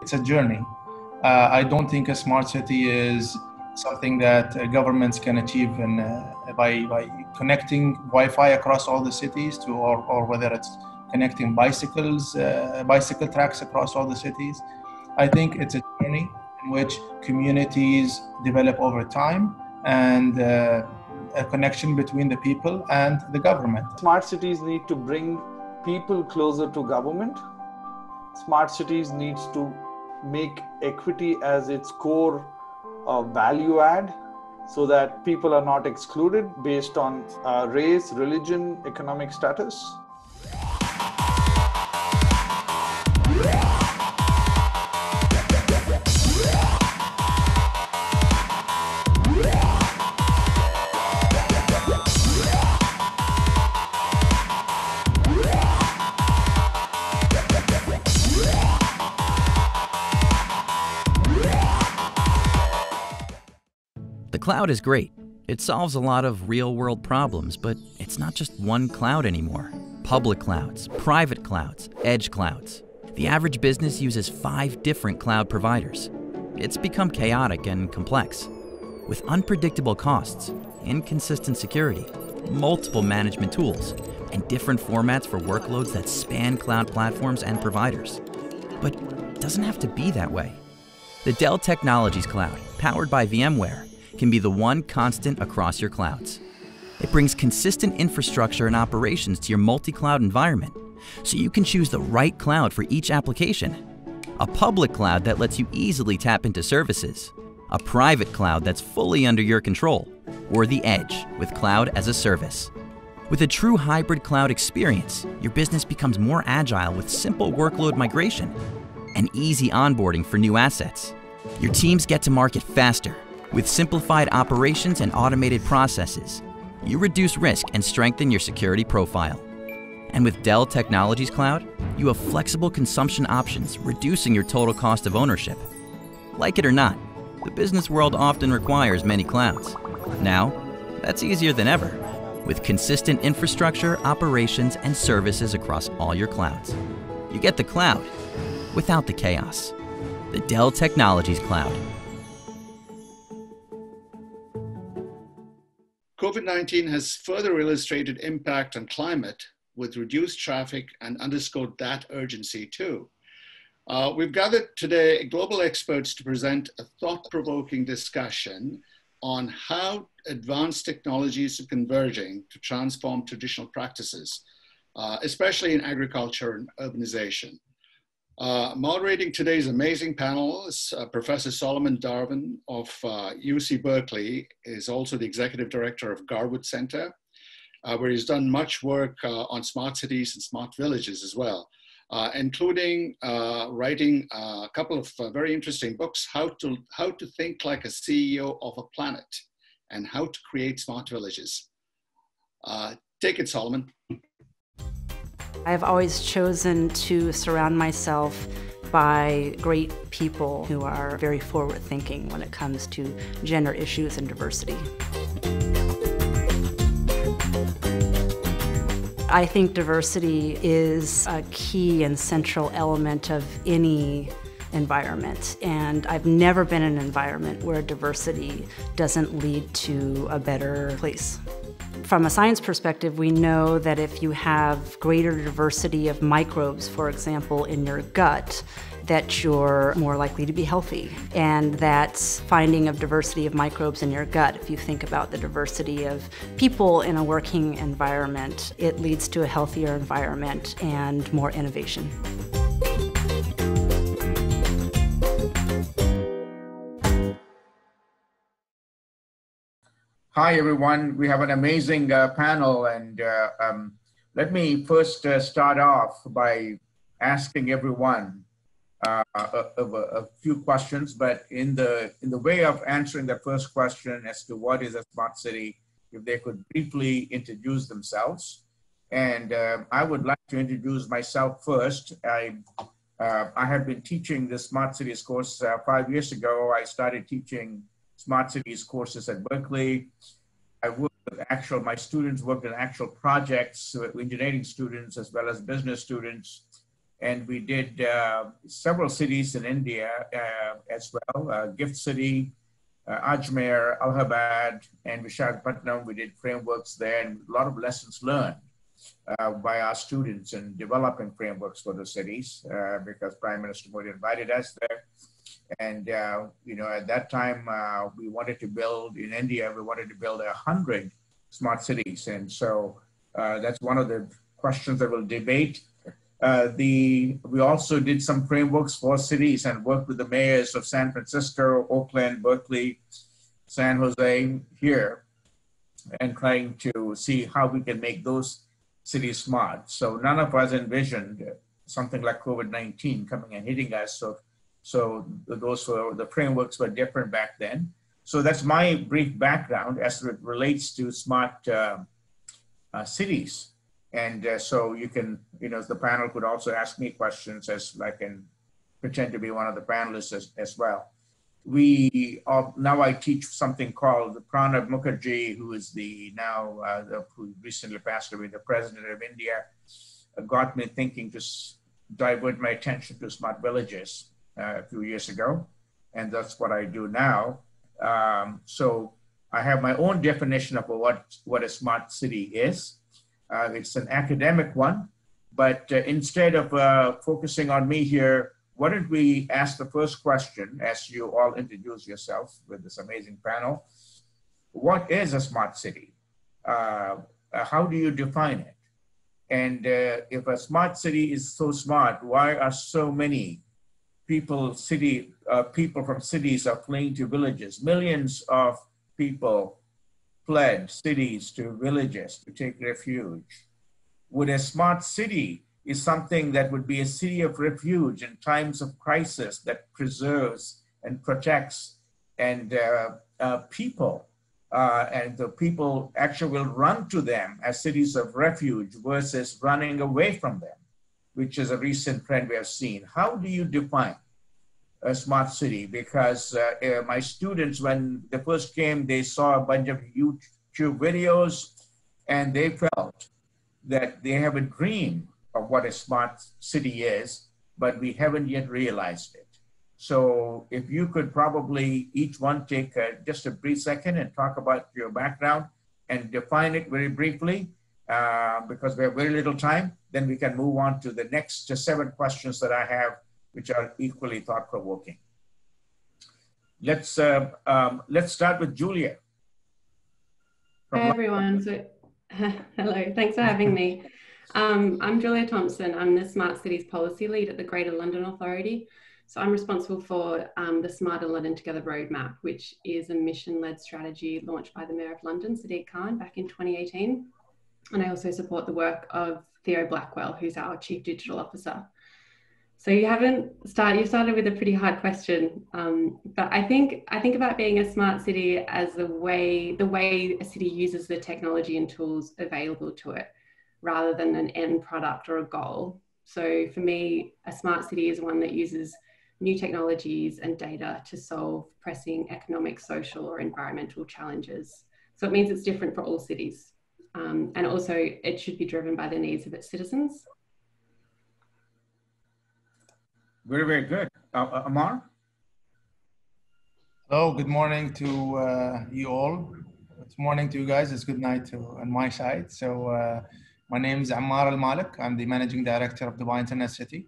It's a journey. I don't think a smart city is something that governments can achieve by connecting Wi-Fi across all the cities or whether it's connecting bicycle tracks across all the cities. I think it's a journey in which communities develop over time and a connection between the people and the government. Smart cities need to bring people closer to government. Smart cities needs to make equity as its core value add so that people are not excluded based on race, religion, economic status. The cloud is great. It solves a lot of real-world problems, but it's not just one cloud anymore. Public clouds, private clouds, edge clouds. The average business uses 5 different cloud providers. It's become chaotic and complex, with unpredictable costs, inconsistent security, multiple management tools, and different formats for workloads that span cloud platforms and providers. But it doesn't have to be that way. The Dell Technologies Cloud, powered by VMware, can be the one constant across your clouds. It brings consistent infrastructure and operations to your multi-cloud environment, so you can choose the right cloud for each application. A public cloud that lets you easily tap into services, a private cloud that's fully under your control, or the edge with cloud as a service. With a true hybrid cloud experience, your business becomes more agile with simple workload migration and easy onboarding for new assets. Your teams get to market faster. With simplified operations and automated processes, you reduce risk and strengthen your security profile. And with Dell Technologies Cloud, you have flexible consumption options, reducing your total cost of ownership. Like it or not, the business world often requires many clouds. Now, that's easier than ever, with consistent infrastructure, operations, and services across all your clouds. You get the cloud without the chaos. The Dell Technologies Cloud. COVID-19 has further illustrated impact on climate with reduced traffic and underscored that urgency too. We've gathered today global experts to present a thought-provoking discussion on how advanced technologies are converging to transform traditional practices, especially in agriculture and urbanization. Moderating today's amazing panel is Professor Solomon Darwin of UC Berkeley, is also the Executive Director of Garwood Center, where he's done much work on smart cities and smart villages as well, including writing a couple of very interesting books, how to think like a CEO of a planet and how to create smart villages. Take it, Solomon. I've always chosen to surround myself by great people who are very forward-thinking when it comes to gender issues and diversity. I think diversity is a key and central element of any environment, and I've never been in an environment where diversity doesn't lead to a better place. From a science perspective, we know that if you have greater diversity of microbes, for example, in your gut, that you're more likely to be healthy. And that's finding of diversity of microbes in your gut. If you think about the diversity of people in a working environment, it leads to a healthier environment and more innovation. Hi, everyone. We have an amazing panel, and let me first start off by asking everyone a few questions, but in the way of answering the first question as to what is a smart city, if they could briefly introduce themselves. And I would like to introduce myself first. I have been teaching the Smart Cities course 5 years ago. I started teaching Smart Cities courses at Berkeley. I worked with my students worked in actual projects with engineering students as well as business students. and we did several cities in India as well, Gift City, Ajmer, Allahabad, and Visakhapatnam. We did frameworks there, and a lot of lessons learned by our students in developing frameworks for the cities, because Prime Minister Modi invited us there. And, you know, at that time, we wanted to build, in India, we wanted to build 100 smart cities. And so that's one of the questions that we'll debate. We also did some frameworks for cities and worked with the mayors of San Francisco, Oakland, Berkeley, San Jose here, and trying to see how we can make those cities smart. So none of us envisioned something like COVID-19 coming and hitting us. So those were, the frameworks were different back then. So that's my brief background as it relates to smart cities. And so you can, you know, the panel could also ask me questions as I can pretend to be one of the panelists as well. Now I teach something called Pranab Mukherjee, who is who recently passed away, the president of India, got me thinking to divert my attention to smart villages a few years ago. And that's what I do now. So I have my own definition of what a smart city is. It's an academic one, but instead of focusing on me here, why don't we ask the first question as you all introduce yourself with this amazing panel. What is a smart city? How do you define it? And if a smart city is so smart, why are so many people from cities are fleeing to villages? Millions of people fled cities to villages to take refuge. Would a smart city is something that would be a city of refuge in times of crisis that preserves and protects and people, and the people actually will run to them as cities of refuge versus running away from them, which is a recent trend we have seen. How do you define a smart city? Because my students, when they first came, they saw a bunch of YouTube videos and they felt that they have a dream of what a smart city is, but we haven't yet realized it. So if you could probably each one take just a brief second and talk about your background and define it very briefly, because we have very little time, then we can move on to the next 7 questions that I have, which are equally thought-provoking. Let's start with Julia. Hi everyone. Hello, thanks for having me. I'm Julia Thompson. I'm the Smart Cities Policy Lead at the Greater London Authority. So I'm responsible for the Smarter London Together Roadmap, which is a mission-led strategy launched by the Mayor of London, Sadiq Khan, back in 2018. And I also support the work of Theo Blackwell, who's our Chief Digital Officer. So you started with a pretty hard question, but I think about being a smart city as the way a city uses the technology and tools available to it, rather than an end product or a goal. So for me, a smart city is one that uses new technologies and data to solve pressing economic, social, or environmental challenges. So it means it's different for all cities. And also it should be driven by the needs of its citizens. Very, very good. Amar? Hello, good morning to you all. It's morning to you guys. It's good night on my side. So my name is Ammar Al-Malik. I'm the Managing Director of Dubai Internet City.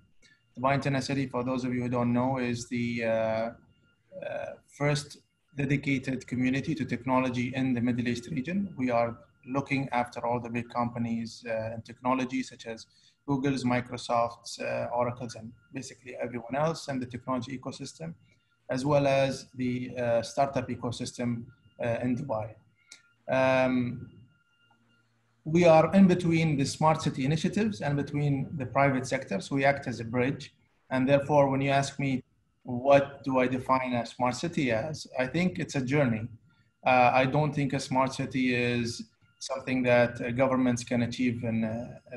Dubai Internet City, for those of you who don't know, is the first dedicated community to technology in the Middle East region. We are looking after all the big companies in technology, such as Google's, Microsoft's, Oracle's, and basically everyone else in the technology ecosystem, as well as the startup ecosystem in Dubai. We are in between the smart city initiatives and between the private sector, so we act as a bridge. And therefore, when you ask me, what do I define a smart city as? I think it's a journey. I don't think a smart city is something that governments can achieve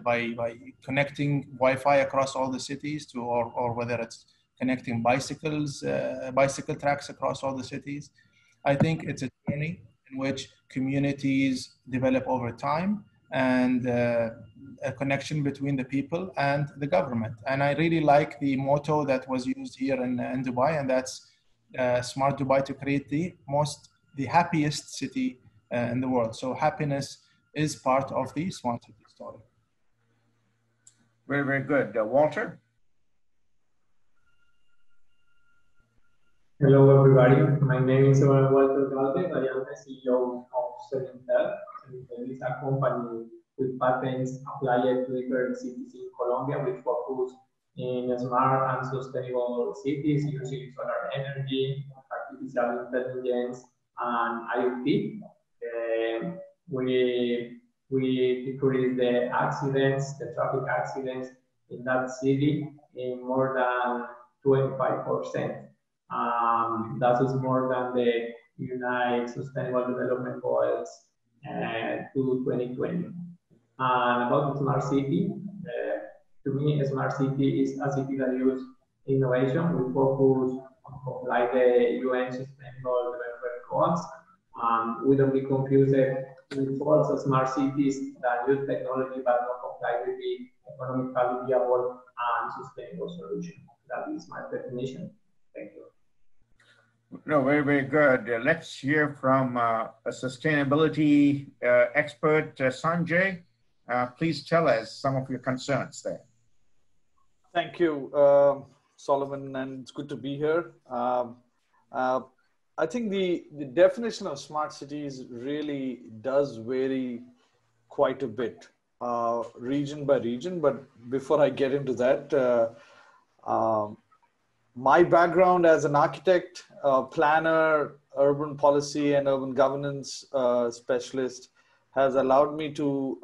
by connecting Wi-Fi across all the cities or whether it's connecting bicycle tracks across all the cities. I think it's a journey in which communities develop over time and a connection between the people and the government. And I really like the motto that was used here in Dubai, and that's Smart Dubai to create the happiest city in the world. So happiness is part of the smart city story. Very, very good. Walter? Hello, everybody. My name is Walter Galvez. I am the CEO of Cementel. Cementel is a company with patents applied to different cities in Colombia, which focus in smart and sustainable cities using solar energy, artificial intelligence, and IoT. We decrease the accidents, the traffic accidents in that city in more than 25%. That is more than the United Sustainable Development Goals to 2020. And about the smart city, to me, a smart city is a city that uses innovation. We focus on comply the UN Sustainable Development Goals. We don't be confused with false smart cities that use technology but not comply with the economically viable and sustainable solution. That is my definition. Thank you. No, very, very good. Let's hear from a sustainability expert, Sanjay. Please tell us some of your concerns there. Thank you, Solomon, and it's good to be here. I think the definition of smart cities really does vary quite a bit, region by region. But before I get into that, my background as an architect, planner, urban policy and urban governance specialist has allowed me to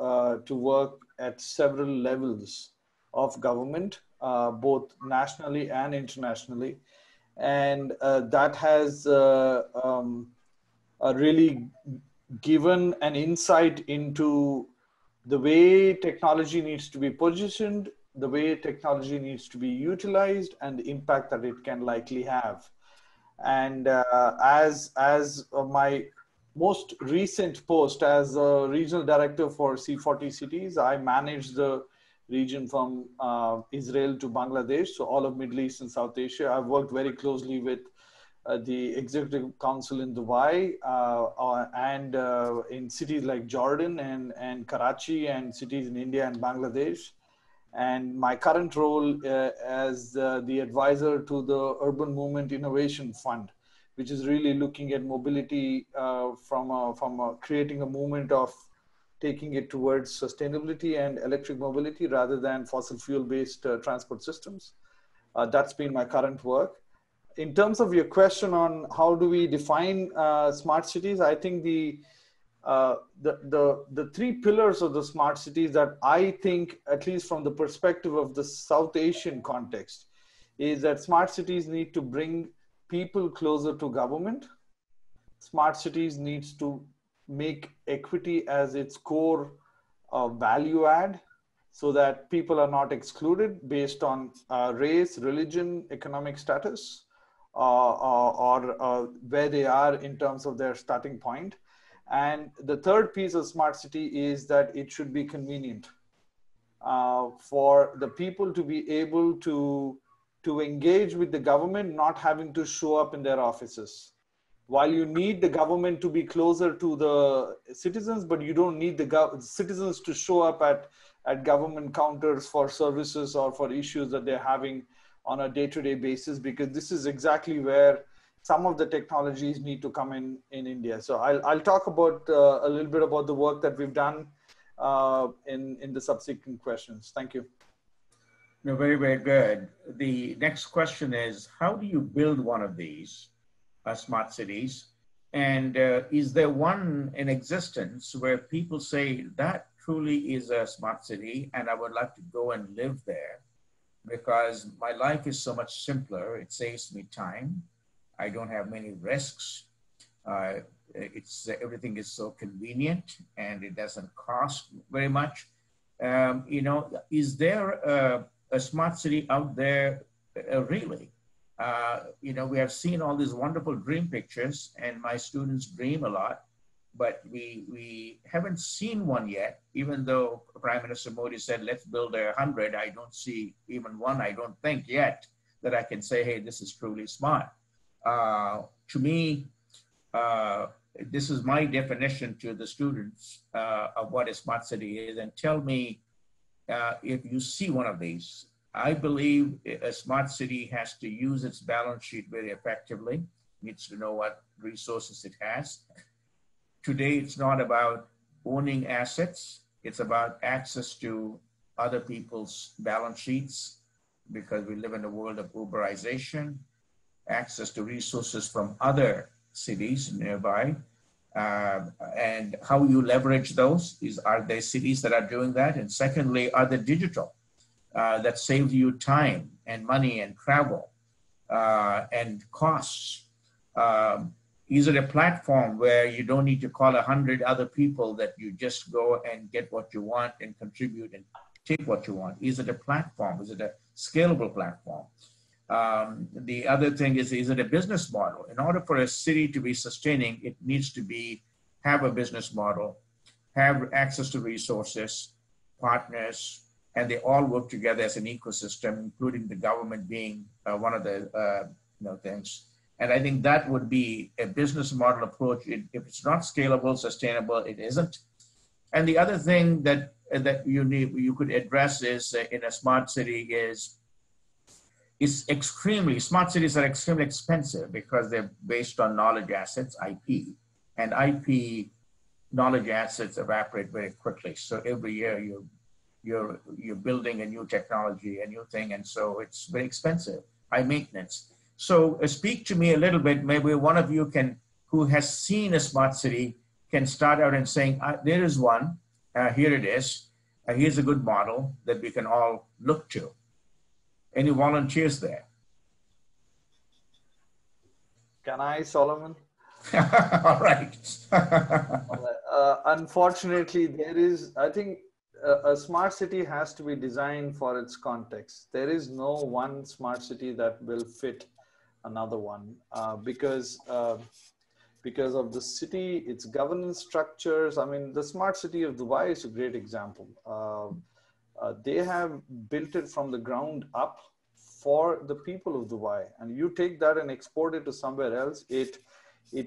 work at several levels of government, both nationally and internationally. And that has really given an insight into the way technology needs to be positioned, the way technology needs to be utilized, and the impact that it can likely have. And as my most recent post as a regional director for C40 cities, I manage the region from Israel to Bangladesh, so all of Middle East and South Asia. I've worked very closely with the Executive Council in Dubai and in cities like Jordan and Karachi, and cities in India and Bangladesh. And my current role as the advisor to the Urban Movement Innovation Fund, which is really looking at mobility from creating a movement of taking it towards sustainability and electric mobility rather than fossil fuel-based transport systems. That's been my current work. In terms of your question on how do we define smart cities, I think the three pillars of the smart cities that I think, at least from the perspective of the South Asian context, is that smart cities need to bring people closer to government. Smart cities needs to make equity as its core value add, so that people are not excluded based on race, religion, economic status, or where they are in terms of their starting point. And the third piece of smart city is that it should be convenient for the people to be able to engage with the government, not having to show up in their offices. While you need the government to be closer to the citizens, but you don't need the citizens to show up at government counters for services or for issues that they're having on a day-to-day basis, because this is exactly where some of the technologies need to come in India. So I'll talk about a little bit about the work that we've done in the subsequent questions. Thank you. No, very, very good. The next question is, how do you build one of these smart cities? And is there one in existence where people say that truly is a smart city and I would like to go and live there because my life is so much simpler, it saves me time, I don't have many risks, everything is so convenient and it doesn't cost very much. Is there a smart city out there really? We have seen all these wonderful dream pictures and my students dream a lot. but we haven't seen one yet, even though Prime Minister Modi said, let's build 100. I don't see even one, I don't think yet, that I can say, hey, this is truly smart. To me, this is my definition to the students of what a smart city is, and tell me if you see one of these. I believe a smart city has to use its balance sheet very effectively, needs to know what resources it has. Today, it's not about owning assets, it's about access to other people's balance sheets, because we live in a world of Uberization, access to resources from other cities nearby, and how you leverage those. Are there cities that are doing that? And secondly, are they digital? That saves you time and money and travel and costs. Is it a platform where you don't need to call 100 other people, that you just go and get what you want and contribute and take what you want? Is it a platform? Is it a scalable platform? The other thing is it a business model? In order for a city to be sustaining, it needs to have a business model, have access to resources, partners, and they all work together as an ecosystem, including the government being one of the things. And I think that would be a business model approach. If it's not scalable, sustainable, it isn't. And the other thing that you could address is in a smart city is smart cities are extremely expensive because they're based on knowledge assets, IP, and IP knowledge assets evaporate very quickly. So every year you're building a new technology, a new thing, and so it's very expensive, high maintenance. So speak to me a little bit. Maybe one of you who has seen a smart city, can start out and saying, there is one, here it is, here's a good model that we can all look to. Any volunteers there? Can I, Solomon? All right. Unfortunately, I think a smart city has to be designed for its context. There is no one smart city that will fit another one because of the city, its governance structures. I mean, the smart city of Dubai is a great example. They have built it from the ground up for the people of Dubai, and you take that and export it to somewhere else, it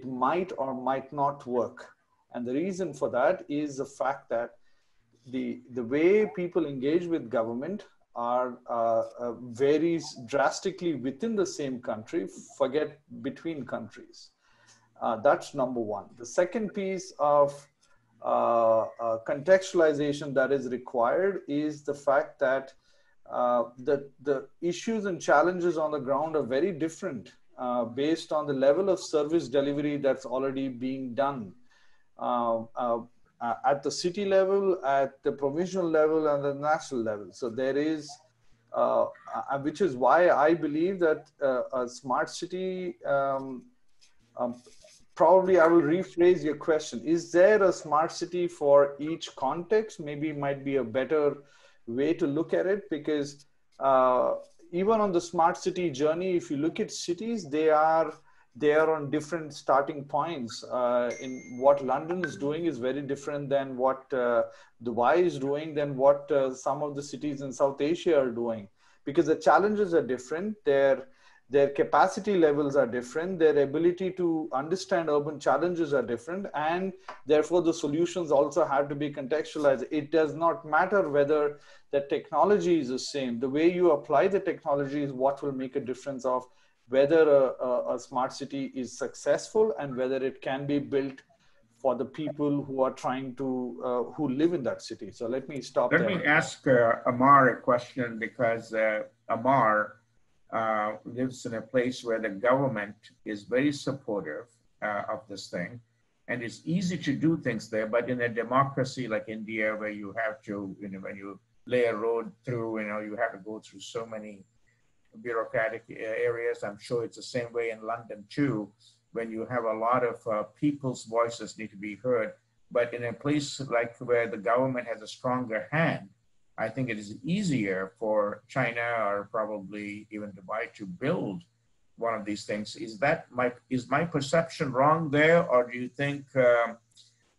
might or might not work. And the reason for that is the fact that the way people engage with government varies drastically within the same country, forget between countries. That's number one. The second piece of contextualization that is required is the fact that the issues and challenges on the ground are very different based on the level of service delivery that's already being done at the city level, at the provincial level, and the national level. So there is, which is why I believe that a smart city, probably I will rephrase your question. Is there a smart city for each context? Maybe might be a better way to look at it, because even on the smart city journey, if you look at cities, they are on different starting points. In what London is doing is very different than what Dubai is doing, than what some of the cities in South Asia are doing, because the challenges are different. Their capacity levels are different. Their ability to understand urban challenges are different. And therefore, the solutions also have to be contextualized. It does not matter whether the technology is the same. The way you apply the technology is what will make a difference of whether a smart city is successful and whether it can be built for the people who are trying to, who live in that city. So let me stop there. Let me ask Amar a question, because Amar lives in a place where the government is very supportive of this thing, and it's easy to do things there. But in a democracy like India, where you have to, when you lay a road through, you have to go through so many bureaucratic areas. I'm sure it's the same way in London too, when you have a lot of people's voices need to be heard. But in a place like where the government has a stronger hand, I think it is easier for China or probably even Dubai to build one of these things. Is my perception wrong there, or do you think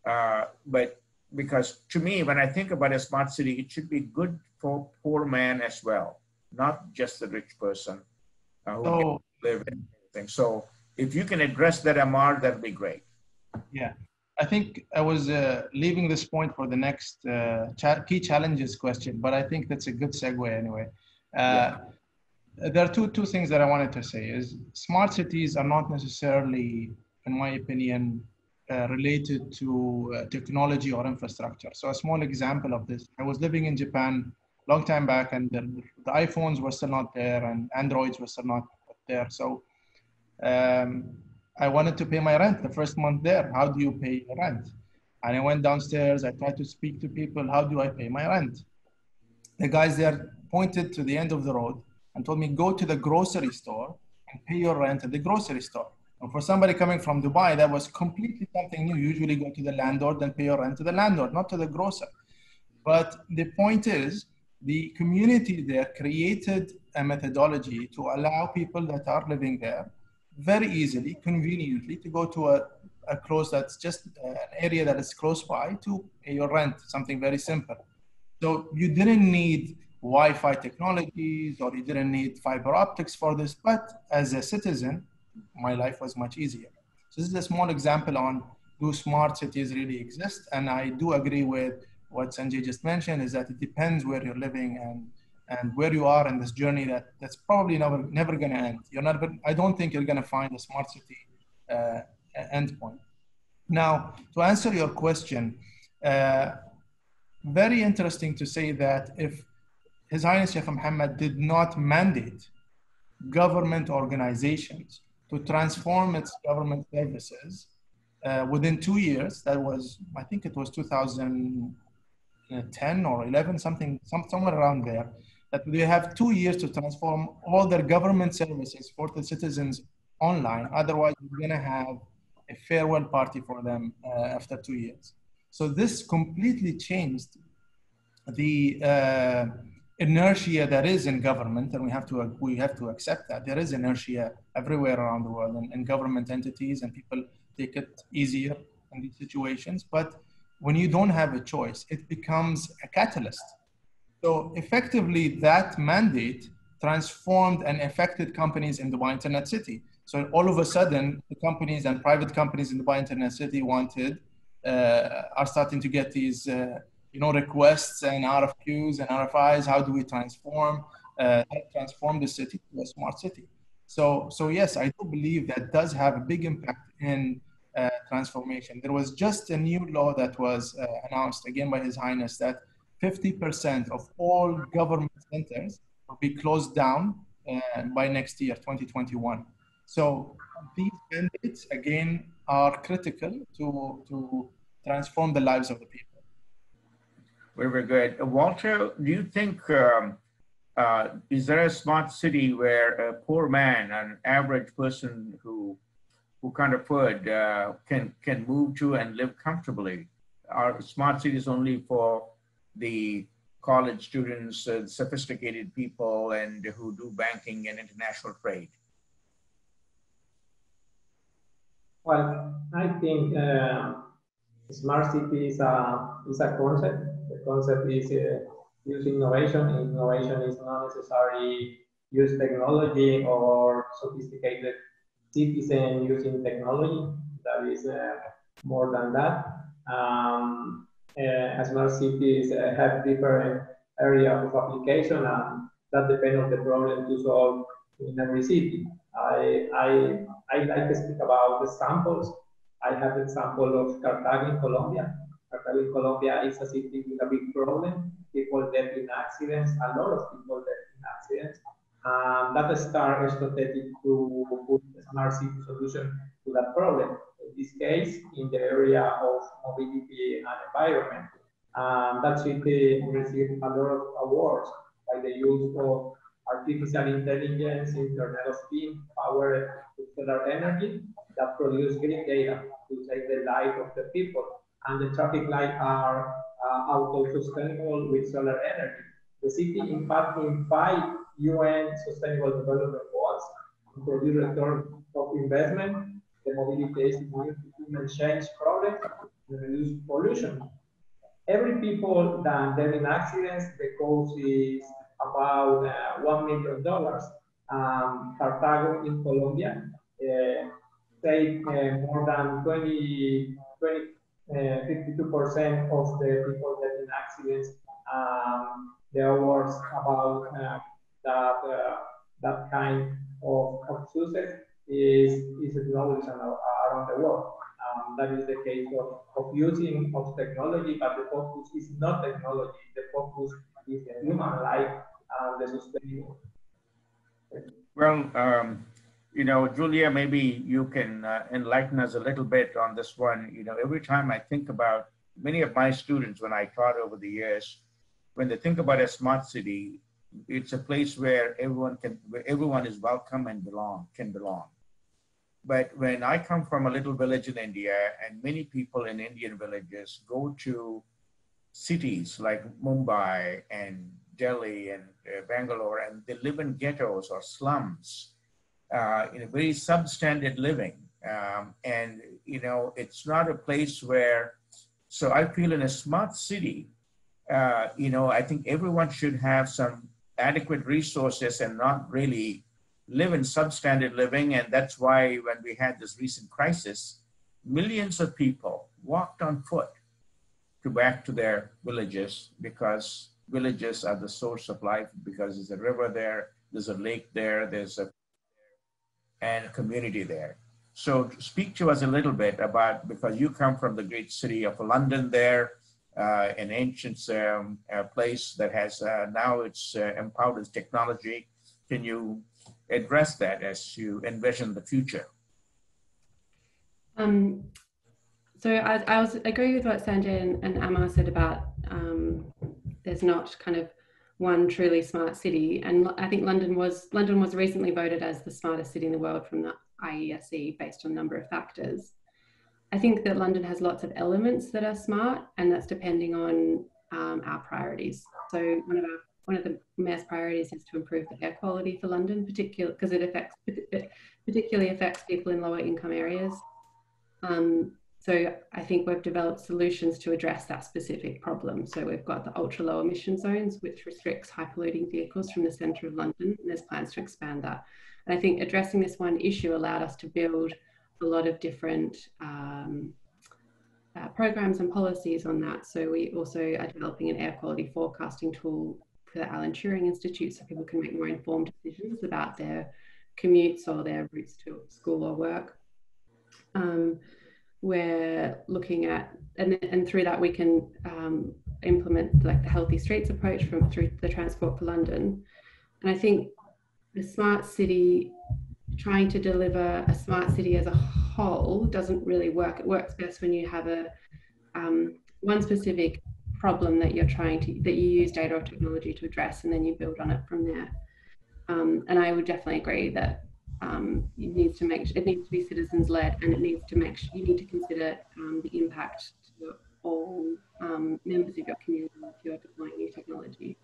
But because to me, when I think about a smart city, it should be good for poor man as well, not just the rich person who can live in anything. So if you can address that, Amar, that'd be great. Yeah, I think I was leaving this point for the next key challenges question, but I think that's a good segue anyway. There are two things that I wanted to say is smart cities are not necessarily, in my opinion, related to technology or infrastructure. So a small example of this, I was living in Japan a long time back, and the iPhones were still not there and Androids were still not there. So I wanted to pay my rent the first month there. How do you pay your rent? And I went downstairs, I tried to speak to people, how do I pay my rent? The guys there pointed to the end of the road and told me, go to the grocery store and pay your rent at the grocery store. And for somebody coming from Dubai, that was completely something new. You usually go to the landlord and pay your rent to the landlord, not to the grocer. But the point is, the community there created a methodology to allow people that are living there very easily, conveniently, to go to a close that's just an area that is close by to pay your rent, something very simple. So you didn't need Wi-Fi technologies or you didn't need fiber optics for this, but as a citizen, my life was much easier. So this is a small example on do smart cities really exist? And I do agree with what Sanjay just mentioned, is that it depends where you're living and where you are in this journey that's probably never going to end. I don't think you're going to find a smart city endpoint. Now, to answer your question, very interesting to say that if His Highness Sheikh Mohammed did not mandate government organizations to transform its government services within 2 years, that was, I think it was 2010 or 11, somewhere around there, that they have 2 years to transform all their government services for the citizens online. Otherwise, we're going to have a farewell party for them after 2 years. So this completely changed the inertia that is in government, and we have to accept that there is inertia everywhere around the world in government entities, and people take it easier in these situations. But when you don't have a choice, it becomes a catalyst. So effectively, that mandate transformed and affected companies in Dubai Internet City. So all of a sudden, the companies and private companies in Dubai Internet City are starting to get these requests and RFQs and RFIs. How do we transform the city to a smart city? So yes, I do believe that does have a big impact in transformation. There was just a new law that was announced again by His Highness that 50% of all government centers will be closed down by next year, 2021. So these mandates again are critical to transform the lives of the people. Very, very good. Walter, do you think, is there a smart city where a poor man, an average person who can't afford, can move to and live comfortably? Are smart cities only for the college students, sophisticated people, and who do banking and international trade? Well, I think smart city is a concept. The concept is use innovation. Innovation is not necessarily use technology or sophisticated citizen using technology. That is more than that. Smart cities have different area of application, and that depends on the problem to solve in every city. I like to speak about examples. I have example of Cartagena in Colombia. Cartagena in Colombia is a city with a big problem. People dead in accidents, a lot of people dead in accidents. That star strategic to put a smart city solution to that problem. In this case, in the area of mobility and environment. That city received a lot of awards by the use of artificial intelligence, Internet of Things, power with solar energy that produce great data to save the life of the people. And the traffic lights are auto-sustainable with solar energy. The city, in fact, in 5 UN Sustainable Development Goals, to produce return of investment, the mobility is new human change problem, reduce pollution. Every people that get in accidents, the cost is about $1 million. Cartago in Colombia saved more than 52% of the people that in accidents. There was about that kind of success is acknowledged around the world. That is the case of using of technology, but the focus is not technology. The focus is the human life and the sustainable. Well, Julia, maybe you can enlighten us a little bit on this one. Every time I think about many of my students when I taught over the years, when they think about a smart city, it's a place where everyone is welcome and can belong. But when I come from a little village in India, and many people in Indian villages go to cities like Mumbai and Delhi and Bangalore, and they live in ghettos or slums, in a very substandard living. And, it's not a place where, so I feel in a smart city, I think everyone should have some adequate resources and not really live in substandard living. And that's why when we had this recent crisis, millions of people walked on foot back to their villages, because villages are the source of life, because there's a river there, there's a lake there, and a community there. So speak to us a little bit about, because you come from the great city of London there, an ancient place that has now it's empowered with technology. Can you address that as you envision the future? So I agree with what Sanjay and Amar said about there's not kind of one truly smart city, and I think London was recently voted as the smartest city in the world from the IESE based on a number of factors. I think that London has lots of elements that are smart, and that's depending on our priorities. So one of the mayor's priorities is to improve the air quality for London, particularly because it particularly affects people in lower income areas. So I think we've developed solutions to address that specific problem. So we've got the ultra low emission zones, which restricts high polluting vehicles from the centre of London, and there's plans to expand that. And I think addressing this one issue allowed us to build a lot of different programs and policies on that. So we also are developing an air quality forecasting tool for the Alan Turing Institute, so people can make more informed decisions about their commutes or their routes to school or work. We're looking at, and through that we can implement like the healthy streets approach through the Transport for London. And I think the smart city, trying to deliver a smart city as a whole doesn't really work. It works best when you have a one specific problem that you use data or technology to address, and then you build on it from there. And I would definitely agree that it needs to be citizens led, and you need to consider the impact to all members of your community if you're deploying new technology.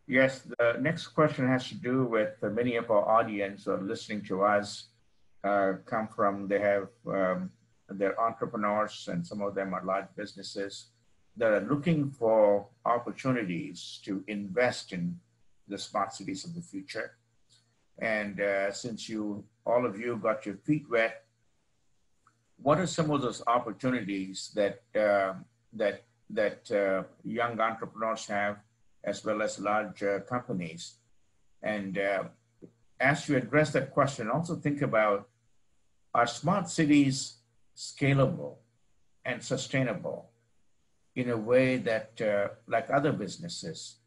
Yes, the next question has to do with many of our audience or listening to us they're entrepreneurs, and some of them are large businesses that are looking for opportunities to invest in the smart cities of the future. And since all of you got your feet wet, what are some of those opportunities that young entrepreneurs have, as well as large companies? And as you address that question, also think about, are smart cities scalable and sustainable in a way that, like other businesses,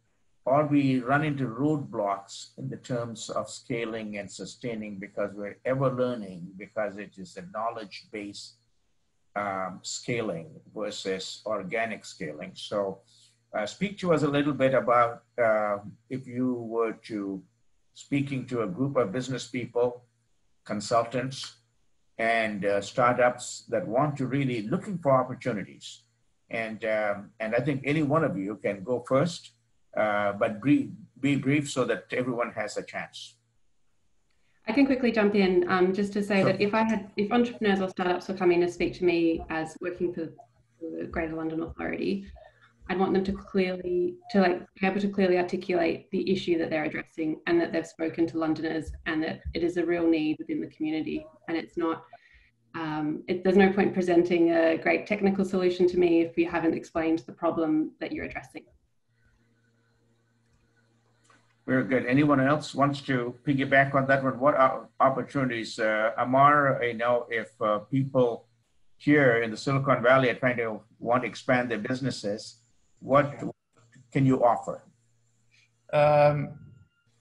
or we run into roadblocks in the terms of scaling and sustaining because we're ever learning, because it is a knowledge-based scaling versus organic scaling. So speak to us a little bit about if you were to speaking to a group of business people, consultants, and startups that want to really looking for opportunities. And I think any one of you can go first, but be brief so that everyone has a chance. I can quickly jump in just to say that if entrepreneurs or startups were coming to speak to me as working for the Greater London Authority, I'd want them to be able to clearly articulate the issue that they're addressing, and that they've spoken to Londoners, and that it is a real need within the community. And it's not, there's no point presenting a great technical solution to me if you haven't explained the problem that you're addressing. Very good. Anyone else wants to piggyback on that one? What opportunities, Amar, if people here in the Silicon Valley are trying to want to expand their businesses, what can you offer?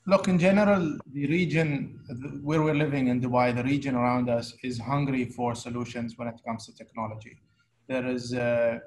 Look, in general, the region where we're living in Dubai, the region around us is hungry for solutions when it comes to technology. There is a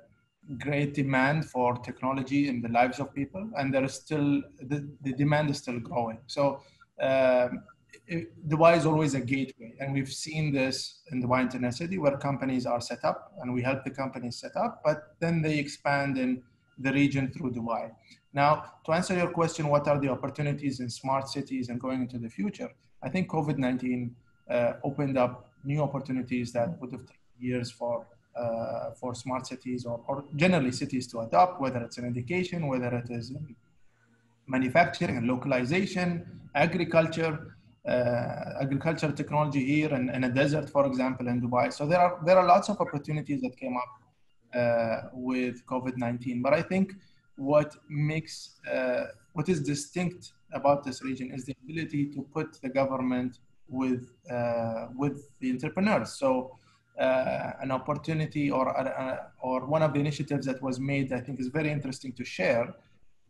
great demand for technology in the lives of people, and there is still, the demand is still growing. So Dubai is always a gateway, and we've seen this in Dubai Internet City, where companies are set up, and we help the companies set up, but then they expand in the region through Dubai. Now, to answer your question, what are the opportunities in smart cities and going into the future? I think COVID-19 opened up new opportunities that would have taken years for smart cities or generally cities to adopt, whether it's in education, whether it is in manufacturing and localization, agriculture technology here in a desert, for example, in Dubai. So there are lots of opportunities that came up with COVID-19. But I think what is distinct about this region is the ability to put the government with the entrepreneurs. So an opportunity or one of the initiatives that was made, I think is very interesting to share,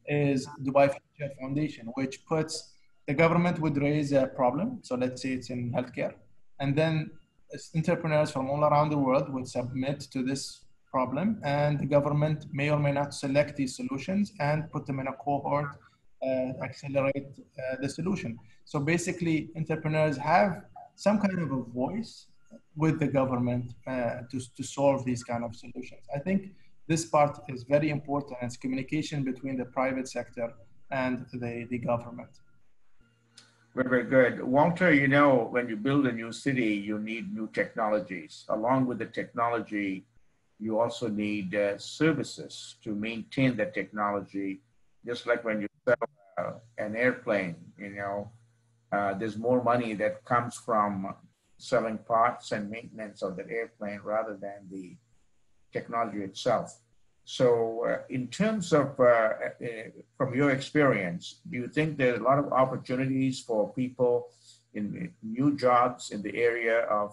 is Dubai Future Foundation, which puts the government would raise a problem. So let's say it's in healthcare, and then entrepreneurs from all around the world would submit to this problem, and the government may or may not select these solutions and put them in a cohort, accelerate the solution. So basically, entrepreneurs have some kind of a voice with the government to solve these kind of solutions. I think this part is very important. It's communication between the private sector and the government. Very, very good. Walter, when you build a new city, you need new technologies. Along with the technology, you also need services to maintain the technology. Just like when you sell an airplane, there's more money that comes from selling parts and maintenance of the airplane rather than the technology itself. So in terms of, from your experience, do you think there's a lot of opportunities for people in new jobs in the area of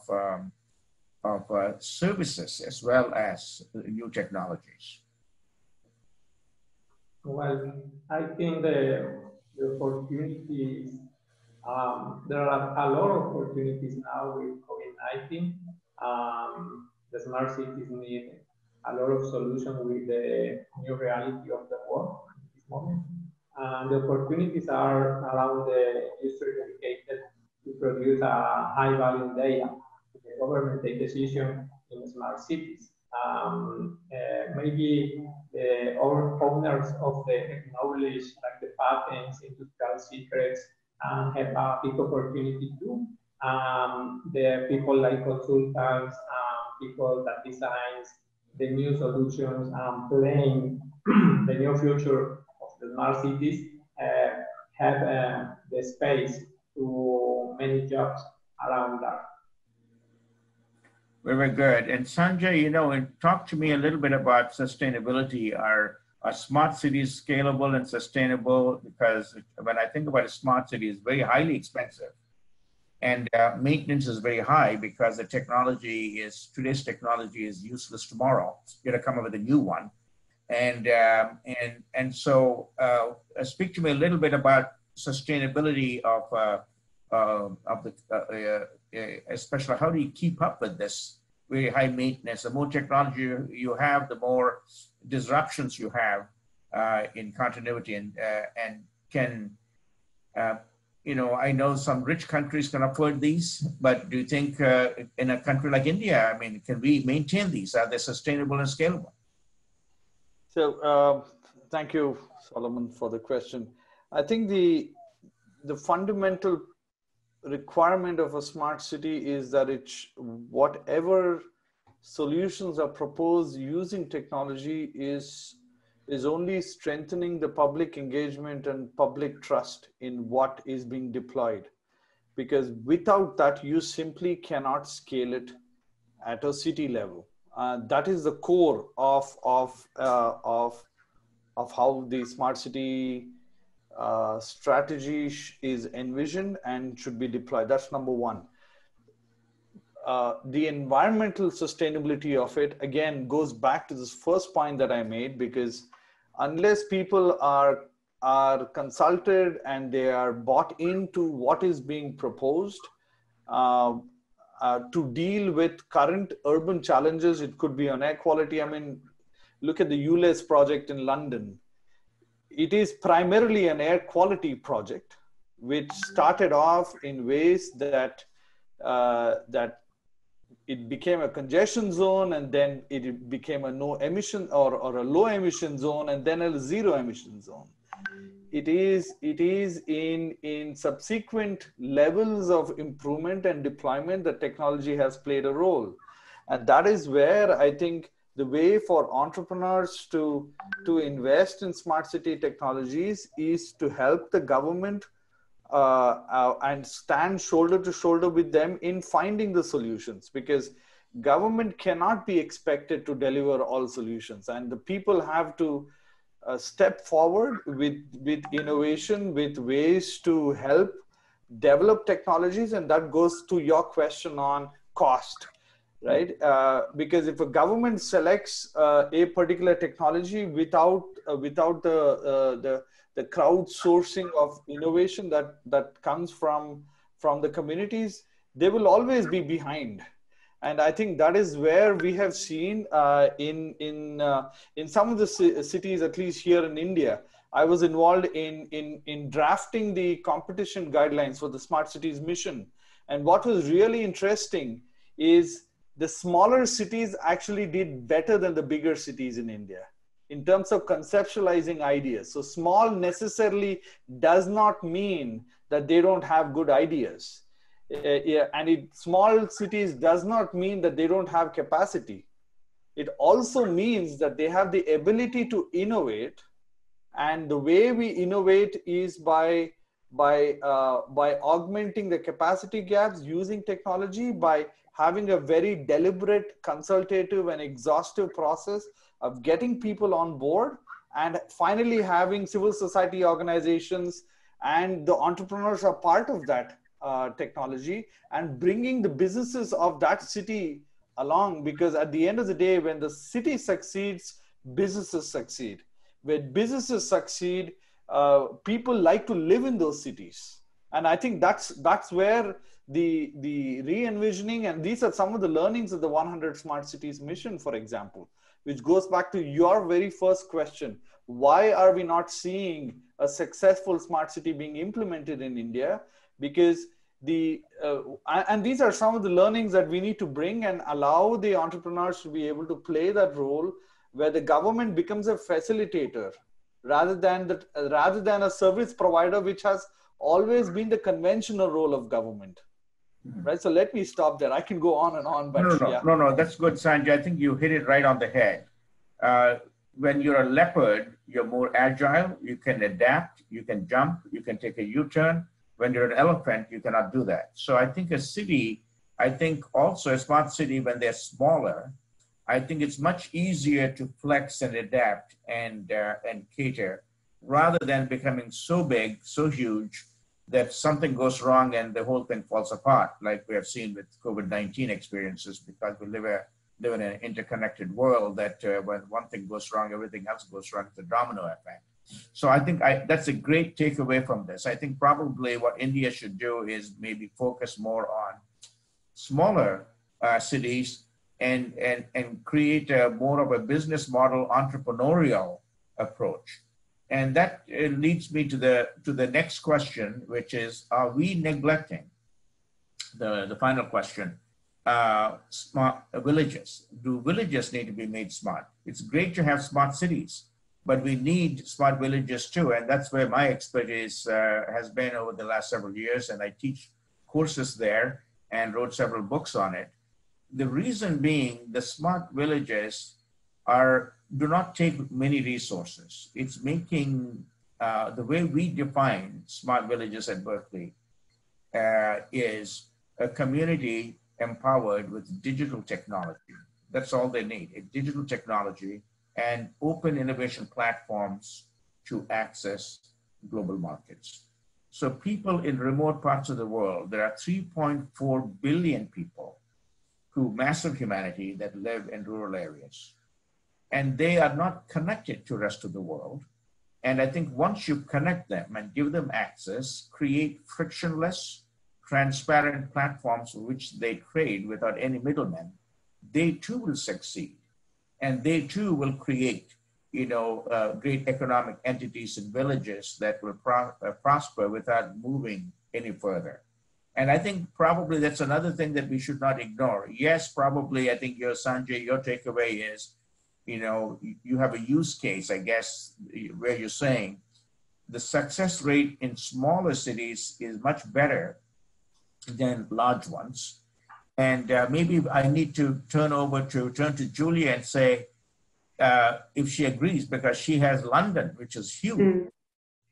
services as well as new technologies? Well, I think the opportunities, there are a lot of opportunities now with COVID-19. The smart cities need a lot of solutions with the new reality of the world at this moment. The opportunities are around the user dedicated to produce a high value data. The government take decision in smart cities. Maybe the owners of the knowledge, like the patents, industrial secrets, have a big opportunity too. The people like consultants, people that designs the new solutions, playing the new future of the smart cities, have the space to many jobs around that. Very good. And Sanjay, talk to me a little bit about sustainability. Are smart cities scalable and sustainable? Because when I think about a smart city, it's very highly expensive. And maintenance is very high because today's technology is useless tomorrow. You got to come up with a new one. And so speak to me a little bit about sustainability of especially how do you keep up with this very high maintenance? The more technology you have, the more disruptions you have in continuity, and can I know some rich countries can afford these, but do you think in a country like India, can we maintain these? Are they sustainable and scalable? So thank you, Solomon, for the question. I think the fundamental requirement of a smart city is that whatever solutions are proposed using technology is only strengthening the public engagement and public trust in what is being deployed. Because without that, you simply cannot scale it at a city level. That is the core of how the smart city strategy is envisioned and should be deployed. That's number one. The environmental sustainability of it, again, goes back to this first point that I made, because unless people are consulted and they are bought into what is being proposed to deal with current urban challenges, it could be on air quality. I mean, look at the ULEZ project in London. It is primarily an air quality project, which started off in ways that it became a congestion zone, and then it became a no emission or a low emission zone, and then a zero emission zone. It is in subsequent levels of improvement and deployment that technology has played a role. And that is where I think the way for entrepreneurs to invest in smart city technologies is to help the government and stand shoulder to shoulder with them in finding the solutions, because government cannot be expected to deliver all solutions, and the people have to step forward with innovation, with ways to help develop technologies. And that goes to your question on cost, right? Because if a government selects a particular technology without the crowdsourcing of innovation that comes from the communities, they will always be behind. And I think that is where we have seen in some of the cities, at least here in India. I was involved in drafting the competition guidelines for the Smart Cities mission. And what was really interesting is the smaller cities actually did better than the bigger cities in India in terms of conceptualizing ideas. So small necessarily does not mean that they don't have good ideas. And small cities does not mean that they don't have capacity. It also means that they have the ability to innovate. And the way we innovate is by augmenting the capacity gaps using technology, by having a very deliberate, consultative, and exhaustive process of getting people on board, and finally having civil society organizations and the entrepreneurs are part of that technology, and bringing the businesses of that city along. Because at the end of the day, when the city succeeds, businesses succeed. When businesses succeed, people like to live in those cities. And I think that's where the re-envisioning, and these are some of the learnings of the 100 Smart Cities mission, for example, which goes back to your very first question. Why are we not seeing a successful smart city being implemented in India? Because and these are some of the learnings that we need to bring and allow the entrepreneurs to be able to play that role, where the government becomes a facilitator rather than a service provider, which has always been the conventional role of government. Right. So let me stop there. I can go on and on, but no, that's good, Sanjay. I think you hit it right on the head. When you're a leopard, you're more agile. You can adapt. You can jump. You can take a U-turn. When you're an elephant, you cannot do that. So I think a city, also a smart city, when they're smaller, I think it's much easier to flex and adapt and cater, rather than becoming so big, so huge, that something goes wrong and the whole thing falls apart, like we have seen with COVID-19 experiences, because we live in an interconnected world that when one thing goes wrong, everything else goes wrong. It's a domino effect. So I think that's a great takeaway from this. I think probably what India should do is maybe focus more on smaller cities and create more of a business model, entrepreneurial approach. And that leads me to the next question, which is, are we neglecting, the final question, smart villages? Do villages need to be made smart? It's great to have smart cities, but we need smart villages too. And that's where my expertise has been over the last several years. And I teach courses there and wrote several books on it. The reason being the smart villages do not take many resources. It's making, the way we define smart villages at Berkeley is a community empowered with digital technology. That's all they need, a digital technology and open innovation platforms to access global markets. So people in remote parts of the world, there are 3.4 billion people who massive humanity that live in rural areas. And they are not connected to the rest of the world. And I think once you connect them and give them access, create frictionless, transparent platforms which they trade without any middlemen, they too will succeed. And they too will create, great economic entities and villages that will prosper without moving any further. And I think probably that's another thing that we should not ignore. Yes, probably, I think Sanjay, your takeaway is, you have a use case, I guess, where you're saying the success rate in smaller cities is much better than large ones. And maybe I need to turn to Julia and say, if she agrees, because she has London, which is huge.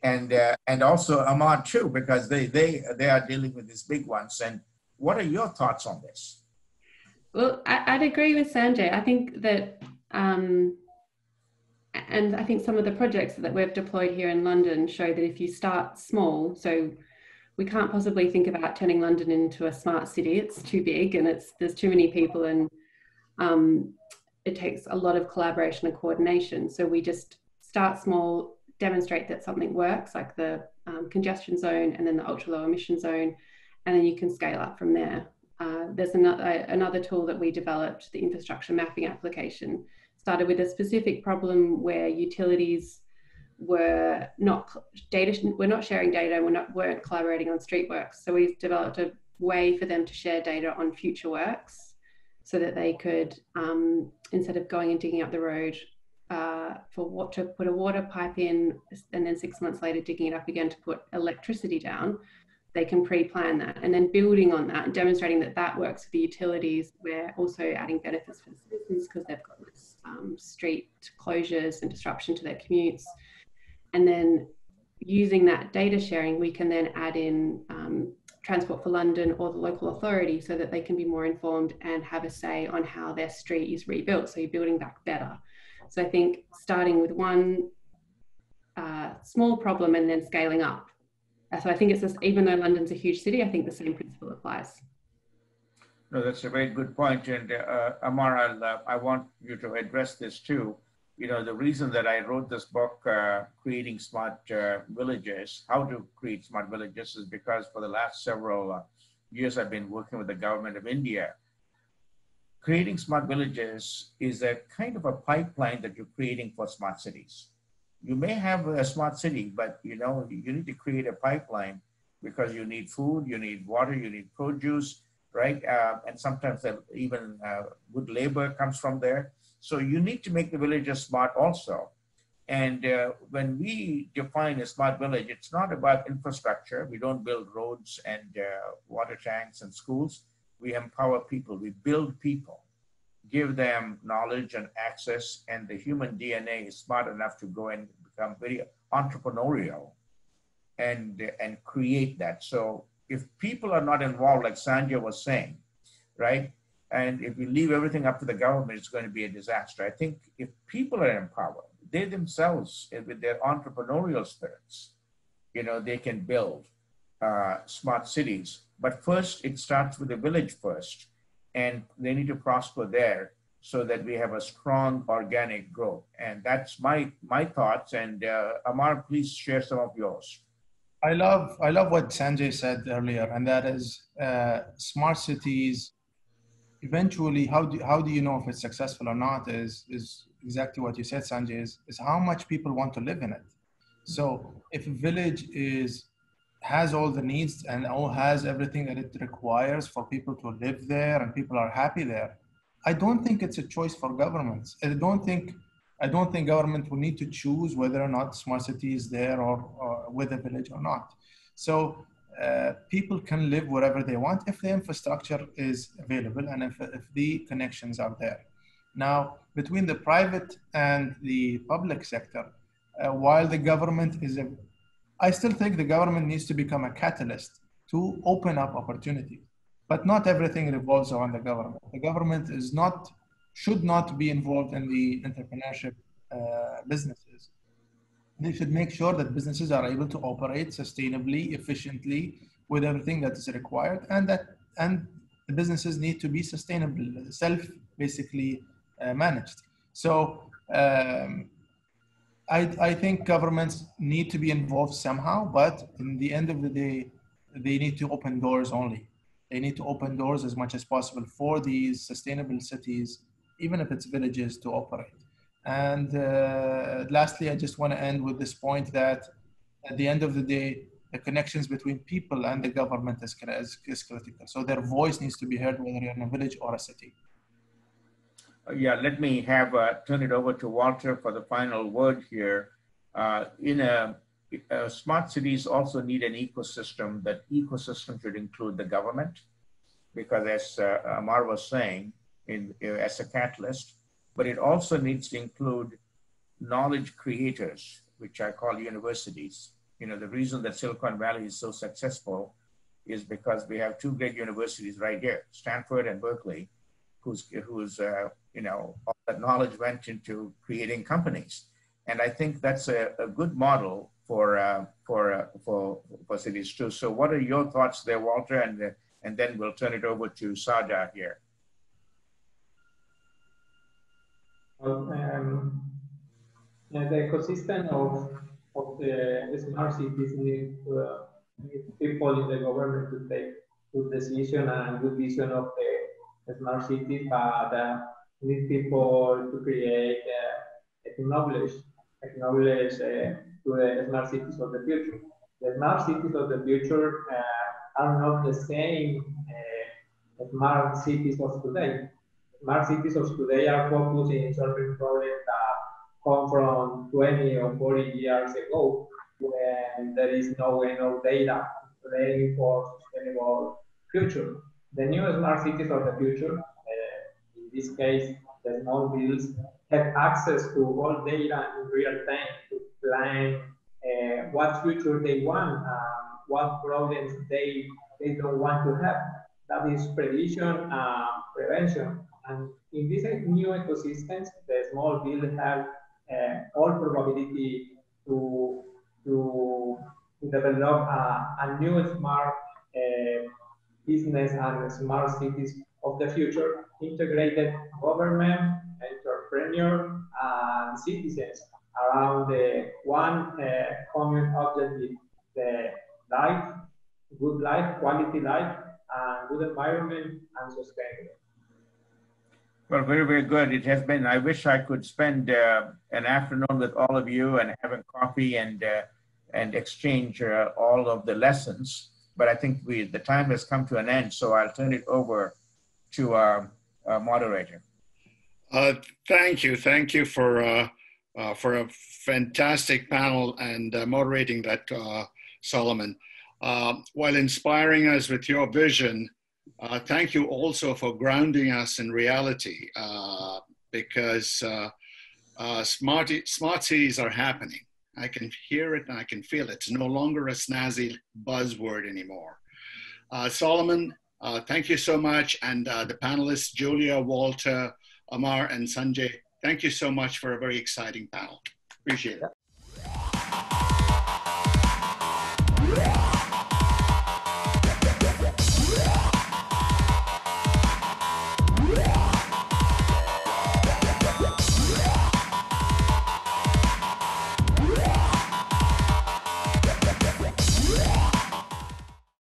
And also Ahmad too, because they are dealing with these big ones. And what are your thoughts on this? Well, I'd agree with Sanjay. I think that, and I think some of the projects that we've deployed here in London show that if you start small, so we can't possibly think about turning London into a smart city. It's too big and there's too many people, and it takes a lot of collaboration and coordination. So we just start small, demonstrate that something works, like the congestion zone and then the ultra low emission zone, and then you can scale up from there. There's another tool that we developed, the infrastructure mapping application, started with a specific problem where utilities were not sharing data and weren't collaborating on street works. So we've developed a way for them to share data on future works so that they could, instead of going and digging up the road to put a water pipe in and then 6 months later digging it up again to put electricity down, they can pre-plan that, and then building on that and demonstrating that that works for the utilities. We're also adding benefits for the citizens because they've got less street closures and disruption to their commutes. And then using that data sharing, we can then add in Transport for London or the local authority so that they can be more informed and have a say on how their street is rebuilt. So you're building back better. So I think starting with one small problem and then scaling up. So I think it's just, even though London's a huge city, I think the same principle applies. No, that's a very good point. And Amar, I want you to address this too. The reason that I wrote this book, Creating Smart Villages, How to Create Smart Villages, is because for the last several years, I've been working with the government of India. Creating smart villages is a kind of a pipeline that you're creating for smart cities. You may have a smart city, but you need to create a pipeline because you need food, you need water, you need produce, right? And sometimes even good labor comes from there. So you need to make the villages smart also. And when we define a smart village, it's not about infrastructure. We don't build roads and water tanks and schools. We empower people, we build people, give them knowledge and access, and the human DNA is smart enough to go and become very entrepreneurial and create that. So if people are not involved, like Sanjay was saying, right? And if we leave everything up to the government, it's going to be a disaster. I think if people are empowered, they themselves, with their entrepreneurial spirits, they can build smart cities. But first, it starts with the village first, and they need to prosper there so that we have a strong organic growth. And that's my thoughts. And Amar, please share some of yours. I love what Sanjay said earlier, and that is smart cities. Eventually, how do you know if it's successful or not is exactly what you said, Sanjay, is how much people want to live in it. So if a village has all the needs and has everything that it requires for people to live there and people are happy there, I don't think it's a choice for governments. I don't think government will need to choose whether or not smart city is there or with a village or not. So people can live wherever they want if the infrastructure is available and if the connections are there. Now, between the private and the public sector, while the government is I still think the government needs to become a catalyst to open up opportunities, but not everything revolves around the government. The government should not be involved in the entrepreneurship businesses. They should make sure that businesses are able to operate sustainably, efficiently, with everything that is required, and the businesses need to be sustainable, basically managed. So I think governments need to be involved somehow, but in the end of the day, they need to open doors only. They need to open doors as much as possible for these sustainable cities, even if it's villages, to operate. And lastly, I just want to end with this point that at the end of the day, the connections between people and the government is critical. So their voice needs to be heard, whether you're in a village or a city. Yeah, let me turn it over to Walter for the final word here. Smart cities also need an ecosystem. That ecosystem should include the government, because as Amar was saying, as a catalyst, but it also needs to include knowledge creators, which I call universities. You know, the reason that Silicon Valley is so successful is because we have two great universities right here, Stanford and Berkeley, whose all that knowledge went into creating companies. And I think that's a good model for cities too. So what are your thoughts there, Walter? And then we'll turn it over to Sada here. Well, the ecosystem of the smart cities need people in the government to take good decision and good vision of the smart cities, but need people to create acknowledge to the smart cities of the future. The smart cities of the future are not the same smart cities of today. Smart cities of today are focused in solving problems that come from 20 or 40 years ago, when there is no enough data ready for sustainable future. The new smart cities of the future, in this case, the small villas, have access to all data in real time to plan what future they want, what problems they don't want to have. That is prediction, prevention. And in these new ecosystems, the small villas have all probability to develop a new smart business and smart cities of the future, integrated government, entrepreneur, and citizens around the one common objective: the life, good life, quality life, and good environment, and sustainable. Well, very, very good. It has been. I wish I could spend an afternoon with all of you and having coffee and exchange all of the lessons. But I think the time has come to an end, so I'll turn it over to our moderator. Thank you for a fantastic panel and moderating that, Solomon. While inspiring us with your vision, thank you also for grounding us in reality, because smart cities are happening. I can hear it and I can feel it. It's no longer a snazzy buzzword anymore. Solomon, thank you so much. And the panelists, Julia, Walter, Amar, and Sanjay, thank you so much for a very exciting panel. Appreciate it.